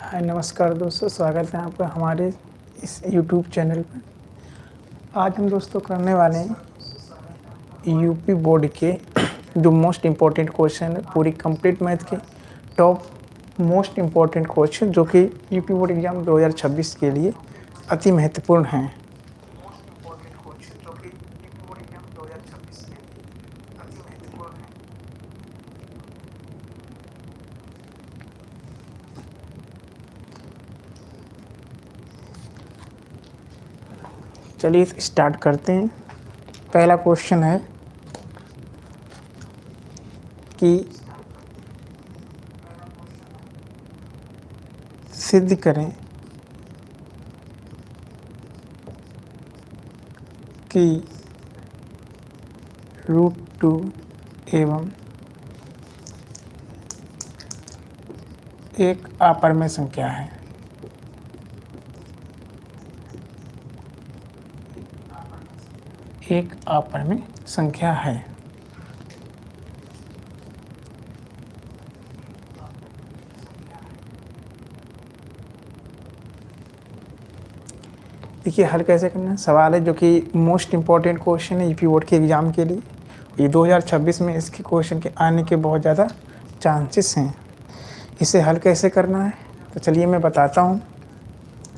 हाय नमस्कार दोस्तों, स्वागत है आपका हमारे इस यूट्यूब चैनल पर। आज हम दोस्तों करने वाले हैं यूपी बोर्ड के जो मोस्ट इम्पोर्टेंट क्वेश्चन है, पूरी कंप्लीट मैथ के टॉप मोस्ट इम्पोर्टेंट क्वेश्चन जो कि यूपी बोर्ड एग्जाम 2026 के लिए अति महत्वपूर्ण हैं। चलिए स्टार्ट करते हैं। पहला क्वेश्चन है कि सिद्ध करें कि √2 एवं एक अपरिमेय संख्या है। एक अपरिमेय संख्या है। देखिए हल कैसे करना है। सवाल है जो कि मोस्ट इम्पॉर्टेंट क्वेश्चन है यूपी बोर्ड के एग्ज़ाम के लिए। ये 2026 में इसके क्वेश्चन के आने के बहुत ज़्यादा चांसेस हैं। इसे हल कैसे करना है तो चलिए मैं बताता हूँ।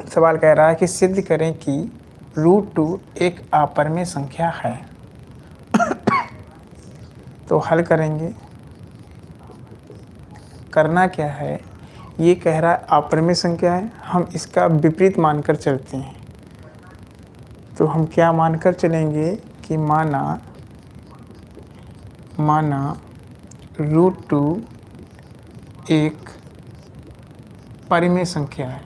सवाल कह रहा है कि सिद्ध करें कि √2 एक अपरिमेय संख्या है। तो हल करेंगे। करना क्या है, ये कह रहा है अपरिमेय संख्या है, हम इसका विपरीत मानकर चलते हैं। तो हम क्या मानकर चलेंगे कि माना √2 एक परिमेय संख्या है।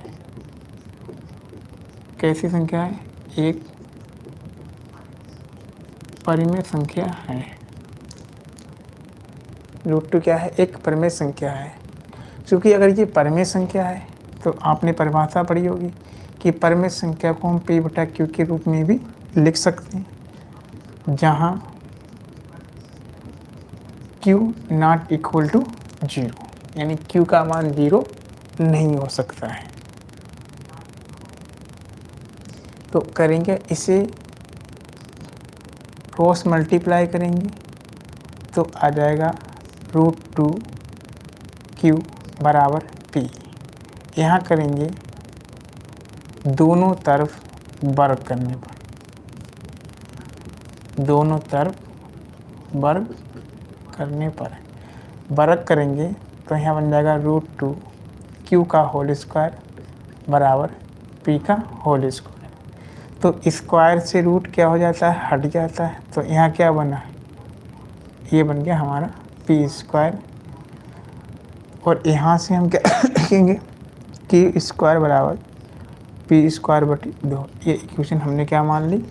कैसी संख्या है? एक परिमेय संख्या है। √2 क्या है? एक परिमेय संख्या है। क्योंकि अगर ये परिमेय संख्या है तो आपने परिभाषा पढ़ी होगी कि परिमेय संख्या को हम P/Q के रूप में भी लिख सकते हैं, जहाँ Q नॉट इक्वल टू 0, यानी Q का मान 0 नहीं हो सकता है। तो करेंगे इसे क्रॉस मल्टीप्लाई करेंगे तो आ जाएगा √2 Q बराबर P। यहाँ करेंगे दोनों तरफ वर्ग करने पर, दोनों तरफ वर्ग करने पर वर्ग करेंगे तो यहाँ बन जाएगा √2 Q का होल स्क्वायर बराबर P का होल स्क्वायर। तो स्क्वायर से रूट क्या हो जाता है? हट जाता है। तो यहाँ क्या बना? ये बन गया हमारा P²। और यहाँ से हम क्या लिखेंगे? Q² बराबर P²/2। ये इक्वेशन हमने क्या मान ली?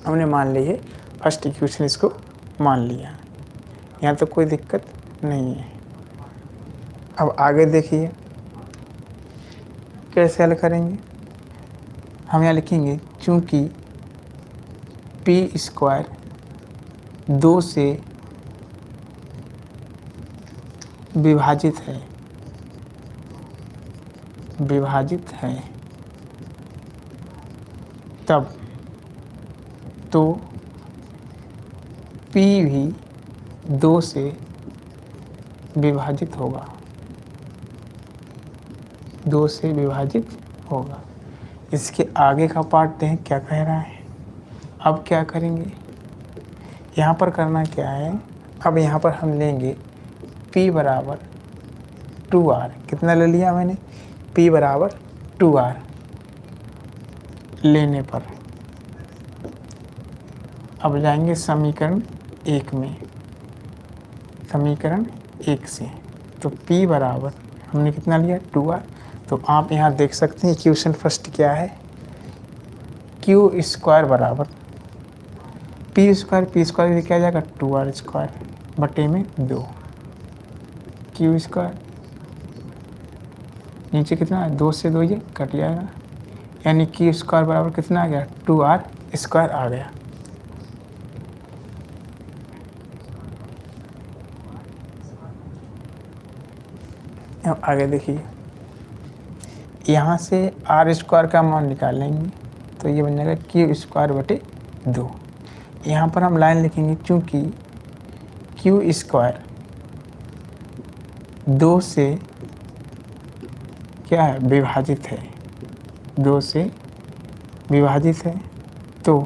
हमने मान ली है फर्स्ट इक्वेशन, इसको मान लिया। यहाँ तो कोई दिक्कत नहीं है। अब आगे देखिए कैसे हल करेंगे। हम यहाँ लिखेंगे चूँकि P² 2 से विभाजित है तब तो P भी 2 से विभाजित होगा, 2 से विभाजित होगा। इसके आगे का पार्ट देखें क्या कह रहा है। अब क्या करेंगे, यहाँ पर करना क्या है, अब यहाँ पर हम लेंगे P बराबर 2R। कितना ले लिया मैंने? P बराबर 2R लेने पर अब जाएंगे समीकरण 1 में, समीकरण 1 से। तो P बराबर हमने कितना लिया? 2R। तो आप यहाँ देख सकते हैं इक्वेशन फर्स्ट क्या है, Q² बराबर P² क्या जाएगा? 2R² बटे में 2। Q² नीचे कितना है? 2 से 2 ये कट जाएगा, यानी Q² बराबर कितना आ गया? 2R² आ गया। अब आगे देखिए यहाँ से आर स्क्वायर का मान निकालेंगे तो ये बन जाएगा क्यू स्क्वायर बटे 2। यहाँ पर हम लाइन लिखेंगे क्योंकि क्यू स्क्वायर 2 से क्या है, विभाजित है, 2 से विभाजित है, तो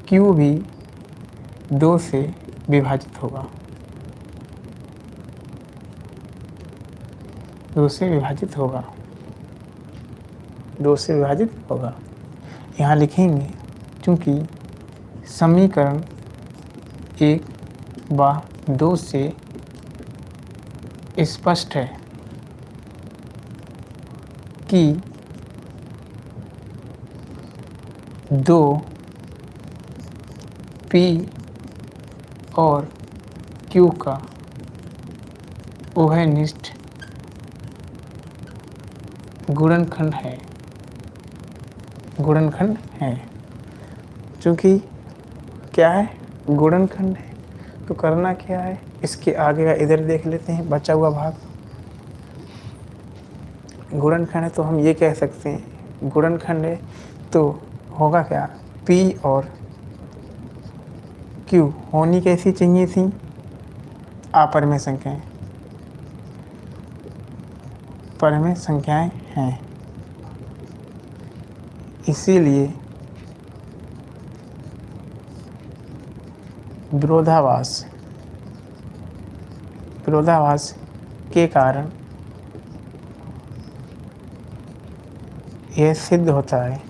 क्यू भी 2 से विभाजित होगा, 2 से विभाजित होगा, 2 से विभाजित होगा। यहाँ लिखेंगे क्योंकि समीकरण 1 व 2 से स्पष्ट है कि 2 P और Q का उभयनिष्ठ गुणनखंड है, गुणनखंड है। चूँकि क्या है, गुणनखंड है, तो करना क्या है, इसके आगे का इधर देख लेते हैं बचा हुआ भाग। गुणनखंड है तो हम ये कह सकते हैं गुणनखंड है तो होगा क्या, P और Q होनी कैसी चाहिए थी, अपरिमेय संख्याएं, परिमेय संख्याएं हैं, इसीलिए विरोधाभास के कारण यह सिद्ध होता है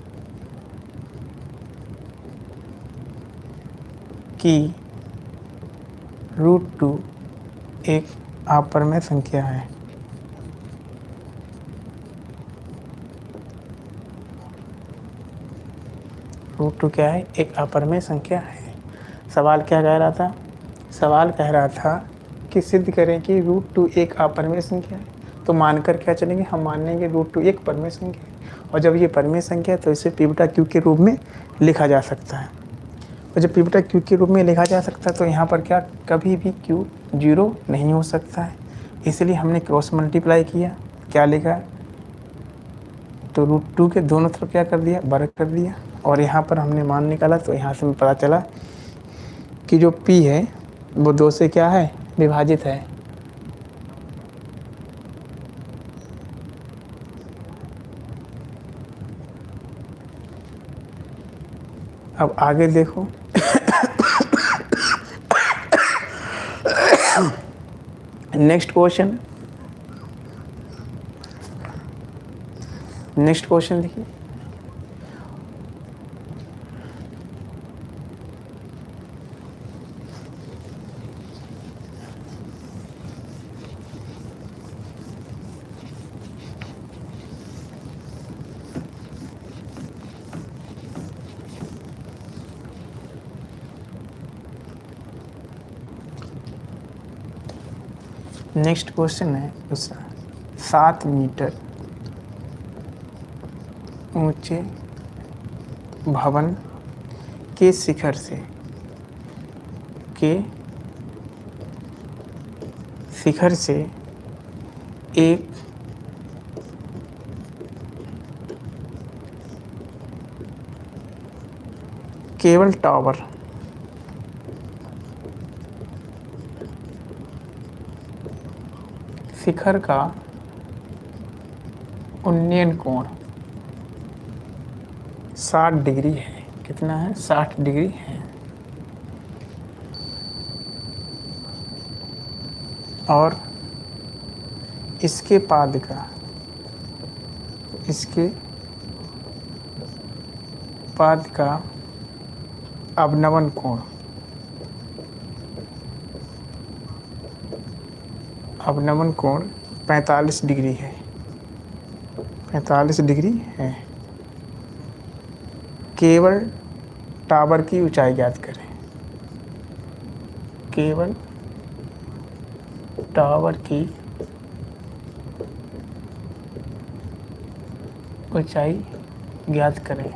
कि √2 एक अपरिमेय संख्या है। √2 क्या है, एक अपरिमेय संख्या है। सवाल क्या कह रहा था, सवाल कह रहा था कि सिद्ध करें कि √2 एक अपरिमेय संख्या है। तो मानकर क्या चलेंगे, हम मान लेंगे √2 एक परिमेय संख्या है, और जब ये परिमेय संख्या है तो इसे P बटा Q के रूप में लिखा जा सकता है। और जब P बटा Q के रूप में लिखा जा सकता है तो यहाँ पर क्या, कभी भी Q 0 नहीं हो सकता है, इसलिए हमने क्रॉस मल्टीप्लाई किया, क्या लिखा, तो √2 के दोनों तरफ क्या कर दिया, वर्ग कर दिया, और यहाँ पर हमने मान निकाला। तो यहाँ से पता चला कि जो P है वो 2 से क्या है, विभाजित है। अब आगे देखो नेक्स्ट क्वेश्चन, नेक्स्ट क्वेश्चन देखिए, नेक्स्ट क्वेश्चन है दूसरा, 7 मीटर ऊंचे भवन के शिखर से एक केबल टावर शिखर का उन्नयन कोण 60 डिग्री है। कितना है, 60 डिग्री है। और इसके पाद का अवनमन कोण 45 डिग्री है, 45 डिग्री है। केवल टावर की ऊंचाई ज्ञात करें, केवल टावर की ऊंचाई ज्ञात करें।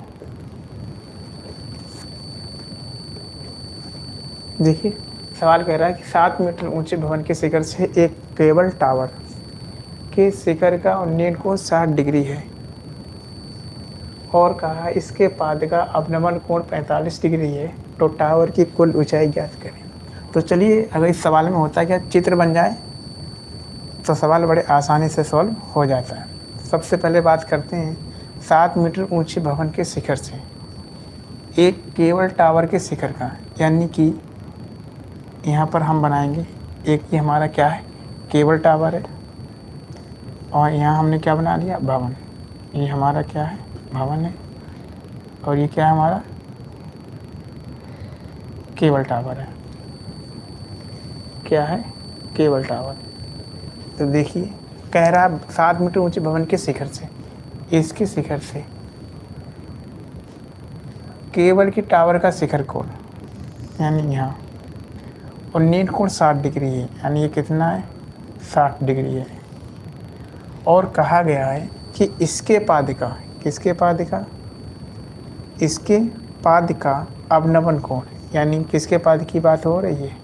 देखिए सवाल कह रहा है कि 7 मीटर ऊंचे भवन के शिखर से एक केबल टावर के शिखर का उन्नयन कोण 60 डिग्री है और कहा इसके पाद का अवनमन कोण 45 डिग्री है, तो टावर की कुल ऊंचाई ज्ञात करें। तो चलिए, अगर इस सवाल में होता है क्या चित्र बन जाए तो सवाल बड़े आसानी से सॉल्व हो जाता है। सबसे पहले बात करते हैं 7 मीटर ऊंचे भवन के शिखर से एक केबल टावर के शिखर का, यानी कि यहाँ पर हम बनाएंगे एक, ये हमारा क्या है केबल टावर है, और यहाँ हमने क्या बना लिया भवन। ये हमारा क्या है भवन है, और ये क्या है हमारा केबल टावर है। क्या है केबल टावर। तो देखिए कह रहा 7 मीटर ऊंचे भवन के शिखर से, इसके शिखर से केबल की टावर का शिखर कोण यानी यहाँ उन्नयन कोण 60 डिग्री है, यानी ये कितना है 60 डिग्री है। और कहा गया है कि इसके पादिका, किसके पादिका, इसके पादिका अवनमन कोण, यानी किसके पाद की बात हो रही है,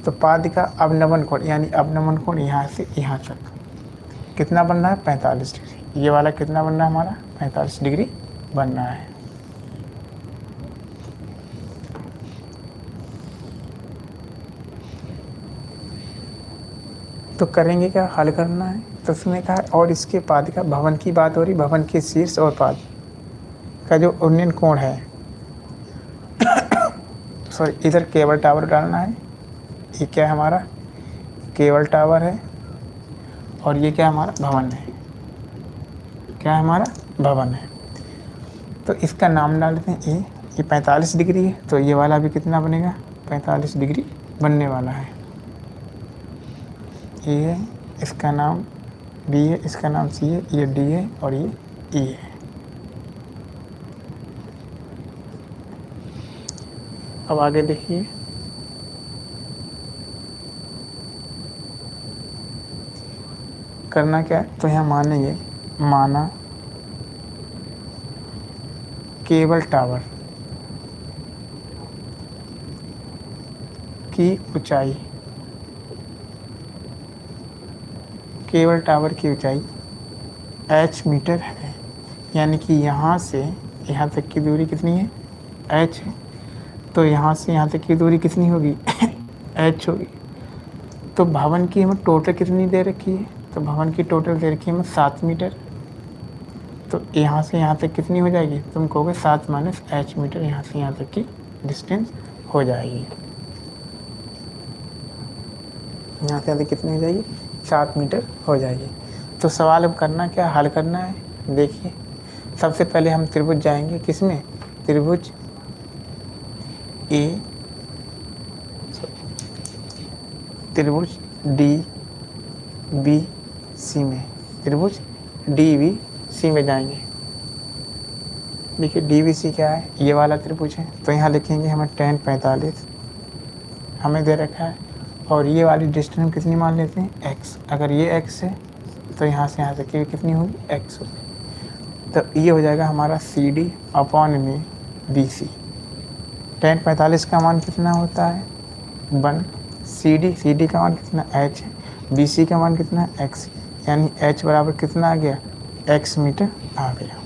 तो पादिका अवनमन कोण यानी अवनमन कोण यहाँ से यहाँ तक कितना बन रहा है 45 डिग्री। ये वाला कितना बन रहा है हमारा 45 डिग्री बन रहा है। तो करेंगे क्या, हल करना है। तो उसने कहा और इसके पाद का, भवन की बात हो रही, भवन के शीर्ष और पाद का जो उन्नयन कोण है सॉरी, इधर केबल टावर डालना है। ये क्या है हमारा केबल टावर है, और ये क्या हमारा भवन है, क्या है हमारा भवन है। तो इसका नाम डालते हैं ये 45 डिग्री है, तो ये वाला भी कितना बनेगा 45 डिग्री बनने वाला है। ए है, इसका नाम बी है, इसका नाम सी है, ये डी है और ये ई है। अब आगे देखिए, करना क्या है, तो यहाँ मानेंगे, माना केबल टावर की ऊंचाई, केबल टावर की ऊंचाई h मीटर है, यानी कि यहाँ से यहाँ तक की दूरी कितनी है h है, तो यहाँ से यहाँ तक की दूरी कितनी होगी h होगी। तो भवन की हमें टोटल कितनी दे रखी है, तो भवन की टोटल दे रखी है हमें 7 मीटर, तो यहाँ से यहाँ तक कितनी हो जाएगी, तुम कहोगे 7 माइनस h मीटर, यहाँ से यहाँ तक की डिस्टेंस हो जाएगी। यहाँ से यहाँ तक कितनी हो जाएगी 7 मीटर हो जाएगी। तो सवाल अब करना क्या, हल करना है। देखिए सबसे पहले हम त्रिभुज जाएंगे, किसमें, त्रिभुज ए, त्रिभुज डी बी सी में, त्रिभुज डी बी सी में जाएंगे। देखिए डी बी सी क्या है, ये वाला त्रिभुज है, तो यहाँ लिखेंगे हमें tan 45 हमें दे रखा है, और ये वाली डिस्टेंस हम कितनी मान लेते हैं x। अगर ये x है तो यहाँ से यहाँ तक की कितनी होगी x होगी। तो ये हो जाएगा हमारा सी डी अपॉन में बी सी। tan 45 का मान कितना होता है 1, सी डी का मान कितना h है, बी सी का मान कितना है x, यानी h बराबर कितना आ गया x मीटर आ गया।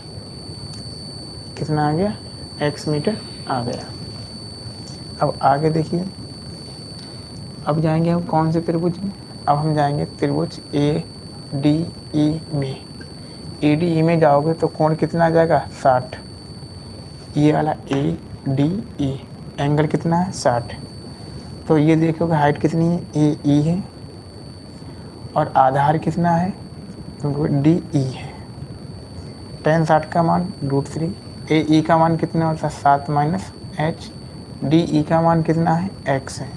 कितना आ गया x मीटर आ गया। अब आगे देखिए, अब जाएंगे हम कौन से त्रिभुज में, अब हम जाएंगे त्रिभुज ए डी ई में। ए डी ई में जाओगे तो कोण कितना आ जाएगा 60, ये वाला ए डी ई एंगल कितना है 60। तो ये देखोगे हाइट कितनी है ए ई है, और आधार कितना है तो डी ई है। tan 60 का मान √3, ए ई का मान कितना होता है 7 माइनस h, डी ई का मान कितना है x है।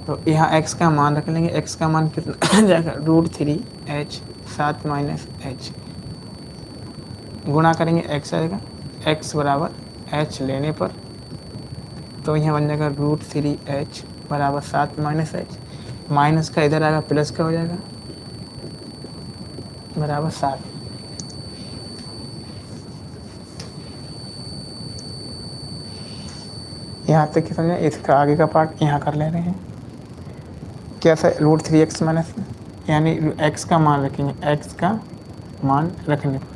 तो यहाँ x का मान रख लेंगे, x का मान कितना जाएगा √3h 7 माइनस h, गुणा करेंगे x आएगा, x बराबर h लेने पर तो यहाँ बन जाएगा √3h बराबर 7 माइनस h, माइनस का इधर आएगा प्लस का हो जाएगा बराबर 7। यहाँ तक समझे, इसका आगे का पार्ट यहाँ कर ले रहे हैं। कैसा √3x माइनस यानी x का मान रखेंगे, x का मान रखने पर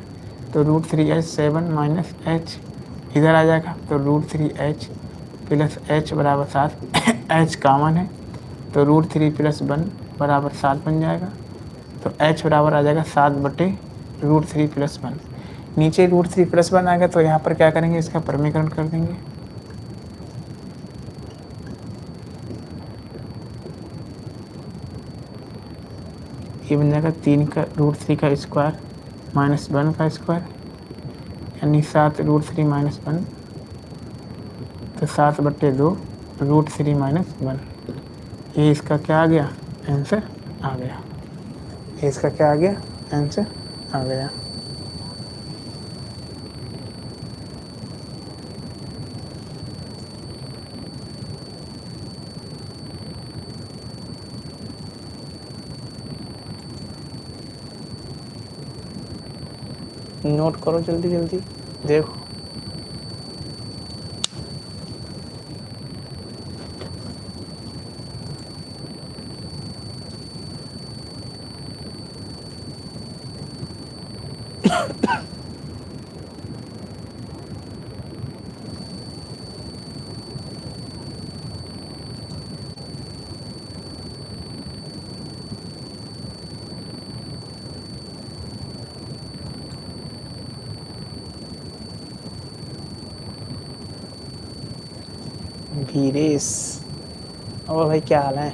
तो √3h 7 माइनस एच इधर आ जाएगा, तो √3h प्लस h बराबर 7 h कॉमन है तो √3 + 1 बराबर 7 बन जाएगा। तो h बराबर आ जाएगा 7/√3 + 1। नीचे √3 + 1 आ गया तो यहाँ पर क्या करेंगे, इसका परमीकरण कर देंगे। ये बन जाएगा 3 का √3 का स्क्वायर माइनस 1 का स्क्वायर, यानी 7√3 - 1 तो 7/2 √3 - 1। ये इसका क्या आ गया, आंसर आ गया। ये इसका क्या आ गया, आंसर आ गया। नोट करो जल्दी जल्दी, देखो। धीरेश, और भाई क्या हाल है?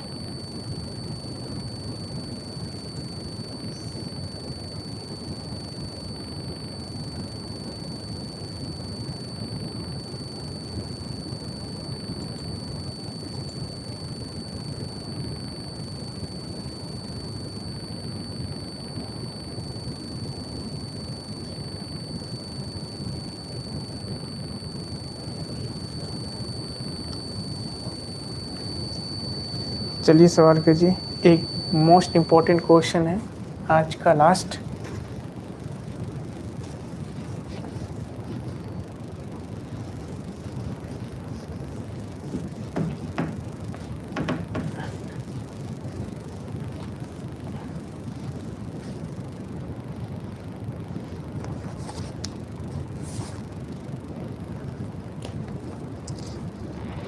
चलिए सवाल कीजिए। एक मोस्ट इम्पोर्टेंट क्वेश्चन है आज का लास्ट।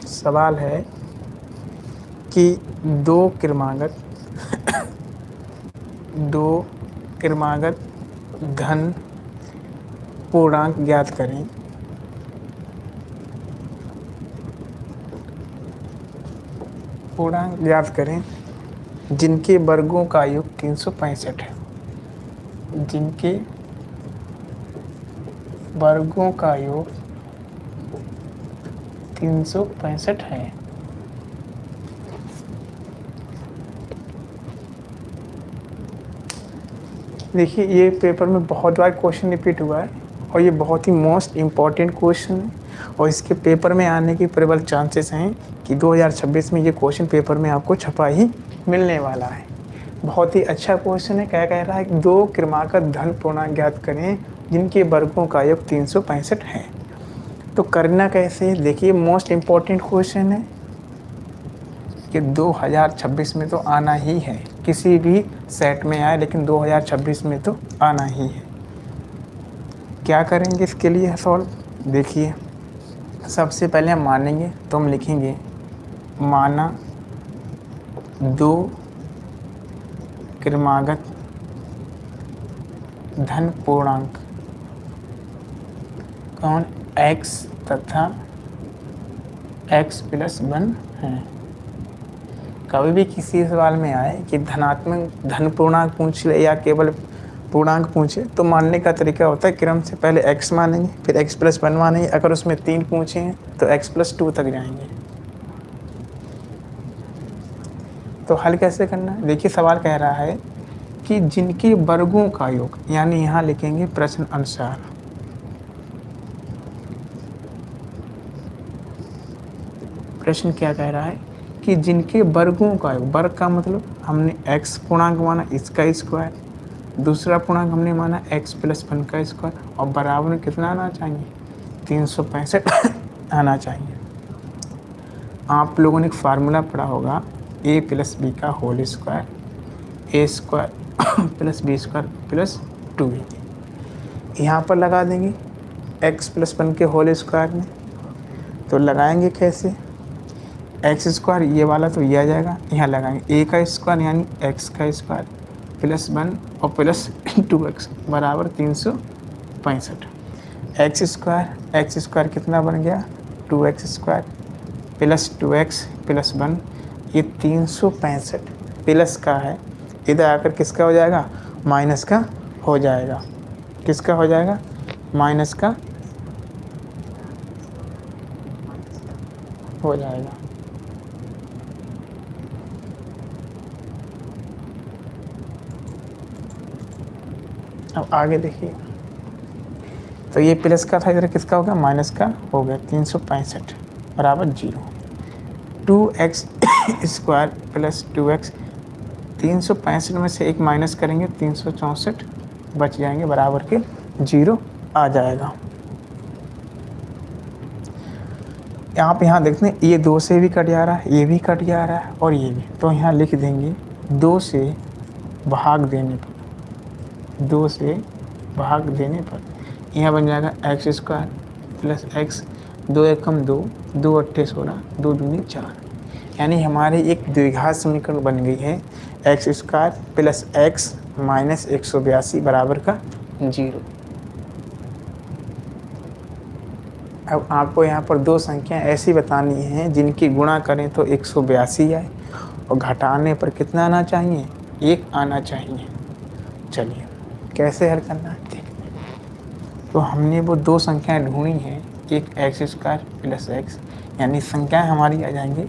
सवाल है कि दो क्रमागत धन पूर्णांक ज्ञात करें। पूर्णांक ज्ञात करें जिनके वर्गों का योग 365 है। जिनके वर्गों का योग 365 है। देखिए, ये पेपर में बहुत बार क्वेश्चन रिपीट हुआ है और ये बहुत ही मोस्ट इम्पॉर्टेंट क्वेश्चन है और इसके पेपर में आने की प्रबल चांसेस हैं कि 2026 में ये क्वेश्चन पेपर में आपको छपा ही मिलने वाला है। बहुत ही अच्छा क्वेश्चन है। क्या कह रहा है, दो क्रमागत धन पूर्णांक ज्ञात करें जिनके वर्गों का योग 365 है। तो करना कैसे, देखिए मोस्ट इम्पॉर्टेंट क्वेश्चन है कि 2026 में तो आना ही है, किसी भी सेट में आए लेकिन 2026 में तो आना ही है। क्या करेंगे इसके लिए सॉल्व, देखिए सबसे पहले हम मानेंगे तो हम लिखेंगे माना दो क्रमागत धन पूर्णांक कौन x तथा x + 1 है। कभी भी किसी सवाल में आए कि धनात्मक धन पूर्णांक पूछ ले या केवल पूर्णांक पूछे तो मानने का तरीका होता है क्रम से पहले x मानेंगे फिर x + 1 मानेंगे। अगर उसमें 3 पूछे हैं तो x + 2 तक जाएंगे। तो हल कैसे करना है, देखिए सवाल कह रहा है कि जिनके वर्गों का योग, यानी यहाँ लिखेंगे प्रश्न अनुसार। प्रश्न क्या कह रहा है कि जिनके वर्गों का योग, वर्ग का मतलब हमने x पूर्णांक माना इसका स्क्वायर, दूसरा पूर्णांक हमने माना x + 1 का स्क्वायर और बराबर में कितना आना चाहिए, 365 आना चाहिए। आप लोगों ने एक फार्मूला पढ़ा होगा a + b का whole square. A square plus B square plus 2a। यहाँ पर लगा देंगे x प्लस 1 के होल स्क्वायर में। तो लगाएंगे कैसे, एक्स स्क्वायर ये वाला तो ये आ जाएगा, यहाँ लगाएंगे a का स्क्वायर यानी x का स्क्वायर प्लस 1 और प्लस 2x बराबर 365। एक्स स्क्वायर कितना बन गया 2x square plus 2x plus 1, ये 365 प्लस का है, इधर आकर किसका हो जाएगा, माइनस का हो जाएगा। किसका हो जाएगा, माइनस का हो जाएगा। अब आगे देखिए, तो ये प्लस का था, इधर किसका हो गया, माइनस का हो गया। 365 बराबर 0। 2x स्क्वायर प्लस 2x, 365 में से एक माइनस करेंगे 364 बच जाएंगे, बराबर के 0 आ जाएगा। यहाँ देखते हैं, ये 2 से भी कट जा रहा है, ये भी कट जा रहा है और ये भी, तो यहाँ लिख देंगे 2 से भाग देने पर, 2 से भाग देने पर यहाँ बन जाएगा एक्स स्क्वायर प्लस एक्स, 2 एकम 2, 2 अट्ठे 16, 2 दूनी 4, यानी हमारे एक द्विघात समीकरण बन गई है x square plus x minus 182 बराबर का 0। अब आपको यहाँ पर 2 संख्या ऐसी बतानी हैं जिनकी गुणा करें तो 182 आए और घटाने पर कितना आना चाहिए, 1 आना चाहिए। चलिए कैसे हल करना है देखते हैं। तो हमने वो 2 संख्याएं ढूंढी हैं, एक एक्स स्क्वायर प्लस एक्स, यानी संख्याएं हमारी आ जाएंगी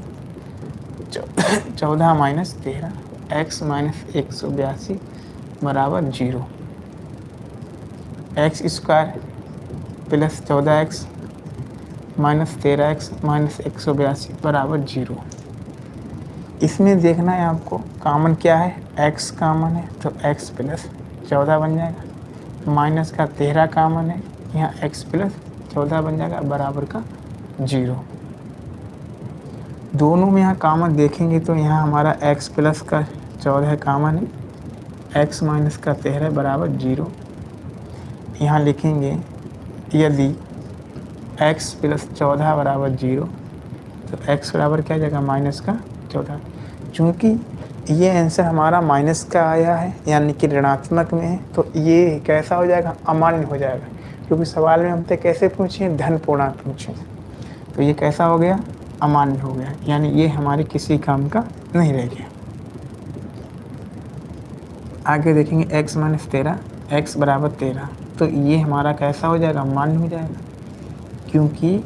14 माइनस 13 एक्स माइनस 182 बराबर 0। X square plus 14x minus 13x minus 182 बराबर 0। इसमें देखना है आपको कामन क्या है, x कामन है तो x प्लस 14 बन जाएगा, माइनस का 13 कामन है, यहाँ x प्लस 14 बन जाएगा बराबर का 0। दोनों में यहाँ कामन देखेंगे तो यहाँ हमारा x प्लस का 14 कामन है, x माइनस का 13 बराबर 0। यहाँ लिखेंगे यदि x प्लस 14 बराबर 0 तो x बराबर क्या जाएगा, माइनस का 14। चूँकि ये आंसर हमारा माइनस का आया है यानी कि ऋणात्मक में है, तो ये कैसा हो जाएगा, अमान्य हो जाएगा, क्योंकि सवाल में हमसे कैसे पूछे, धन पूर्णांक पूछे, तो ये कैसा हो गया, अमान्य हो गया, यानी ये हमारे किसी काम का नहीं रह गया। आगे देखेंगे x माइनस 13 x बराबर 13, तो ये हमारा कैसा हो जाएगा, मान्य हो जाएगा, क्योंकि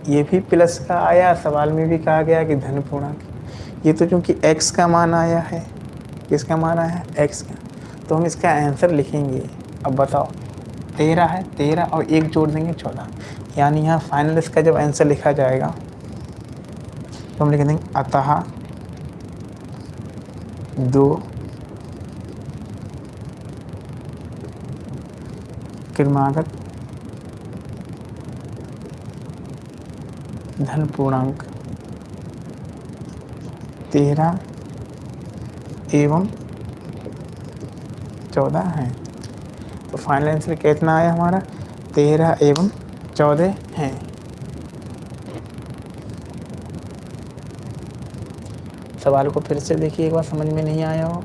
ये भी प्लस का आया, सवाल में भी कहा गया कि धन पूर्णांक। ये तो क्योंकि x का मान आया है, किसका मान आया है, x का, तो हम इसका आंसर लिखेंगे। अब बताओ 13 है, 13 और 1 जोड़ देंगे 14, यानी यहाँ फाइनल इसका जब आंसर लिखा जाएगा तो हम लिख देंगे अतः 2 क्रमागत धन पूर्णांक 13 एवं 14 हैं। तो फाइनल आंसर कितना आया हमारा, 13 एवं 14 हैं। सवाल को फिर से देखिए एक बार, समझ में नहीं आया हो।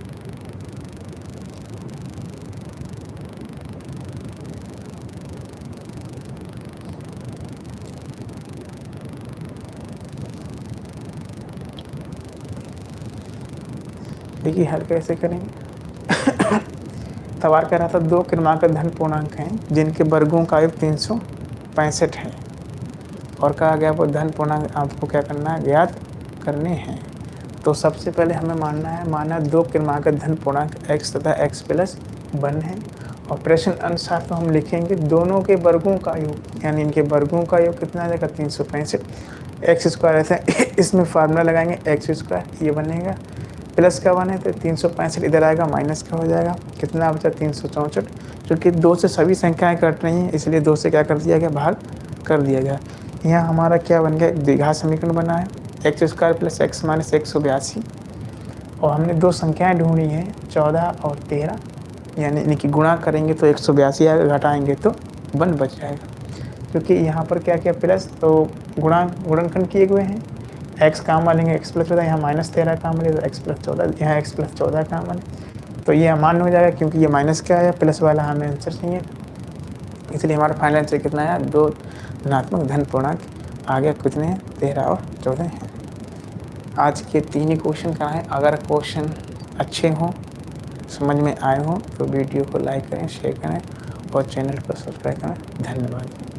देखिए हल कैसे करेंगे। सवाल कह रहा था 2 क्रमागत धन पूर्णांक हैं जिनके वर्गों का योग 365 है, और कहा गया वो धन पूर्णांक आपको क्या करना है, ज्ञात करने हैं। तो सबसे पहले हमें माना 2 क्रमागत धन पूर्णांक x तथा x प्लस 1 है, और प्रश्न अनुसार तो हम लिखेंगे दोनों के वर्गों का योग, यानी इनके वर्गों का योग कितना आ जाएगा, 365 एक्स स्क्वायर। ऐसे इसमें फार्मूला लगाएंगे एक्स स्क्वायर, ये बनेगा प्लस का 1 है तो 365 इधर आएगा, माइनस का हो जाएगा, कितना बचा 364। क्योंकि 2 से सभी संख्याएं कट रही हैं इसलिए 2 से क्या कर दिया गया, भाग कर दिया गया। यहाँ हमारा क्या बन गया, एक द्विघात समीकरण बना है, x square plus x minus 182, और हमने दो संख्याएं ढूंढी हैं 14 और 13, यानी इनकी गुणा करेंगे तो 182 आएगा, घटाएंगे तो 1 बच जाएगा। क्योंकि यहाँ पर क्या क्या प्लस तो गुणनखंड किए हुए हैं, x काम वालेंगे x प्लस 14, यहाँ -13 काम वाले तो x प्लस 14, यहाँ x प्लस 14 काम वाले, तो ये अमान्य हो जाएगा क्योंकि ये माइनस क्या आया, प्लस वाला हमें आंसर चाहिए। इसलिए हमारा फाइनल आंसर कितना आया, 2 धनात्मक धन पूर्णांक। आगे कितने हैं, 13 और 14 हैं। आज के 3 ही क्वेश्चन कराएं। अगर क्वेश्चन अच्छे हों, समझ में आए हों तो वीडियो को लाइक करें, शेयर करें और चैनल को सब्सक्राइब करें। धन्यवाद।